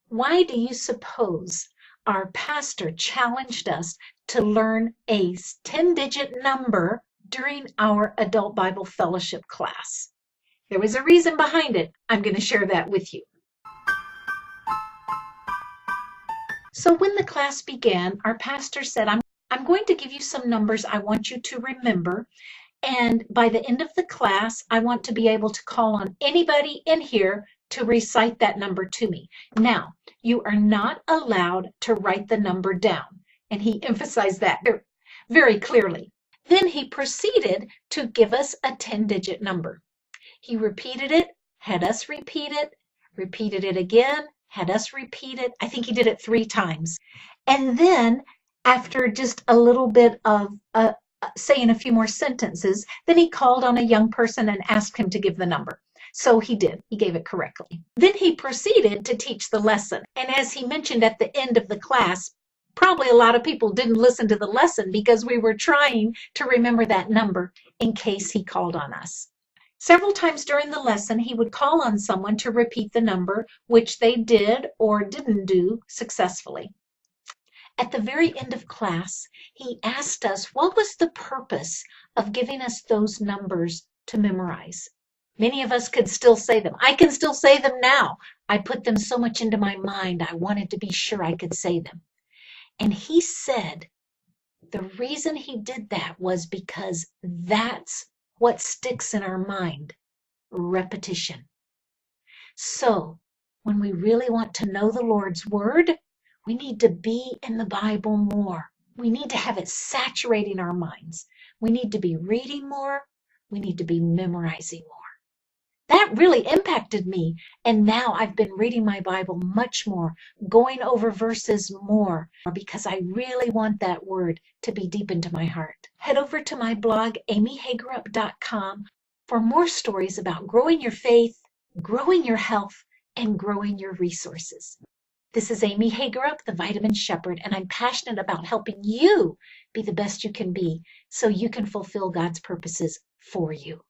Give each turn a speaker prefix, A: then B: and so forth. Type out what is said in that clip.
A: Why do you suppose our pastor challenged us to learn a 10-digit number during our adult Bible fellowship class? There was a reason behind it. I'm going to share that with you. So when the class began, our pastor said, I'm going to give you some numbers I want you to remember. And by the end of the class, I want to be able to call on anybody in here to recite that number to me. Now, you are not allowed to write the number down. And he emphasized that very clearly. Then he proceeded to give us a 10-digit number. He repeated it, had us repeated it again, had us repeat it. I think he did it 3 times. And then after just a little bit of saying a few more sentences, then he called on a young person and asked him to give the number. So he did. He gave it correctly. Then he proceeded to teach the lesson. And as he mentioned at the end of the class, probably a lot of people didn't listen to the lesson because we were trying to remember that number in case he called on us. Several times during the lesson, he would call on someone to repeat the number, which they did or didn't do successfully. At the very end of class, he asked us what was the purpose of giving us those numbers to memorize. Many of us could still say them. I can still say them now. I put them so much into my mind, I wanted to be sure I could say them. And he said the reason he did that was because that's what sticks in our mind, repetition. So when we really want to know the Lord's Word, we need to be in the Bible more. We need to have it saturating our minds. We need to be reading more. We need to be memorizing more. That really impacted me. And now I've been reading my Bible much more, going over verses more, because I really want that word to be deep into my heart. Head over to my blog, amyhagerup.com, for more stories about growing your faith, growing your health, and growing your resources. This is Amy Hagerup, the Vitamin Shepherd, and I'm passionate about helping you be the best you can be so you can fulfill God's purposes for you.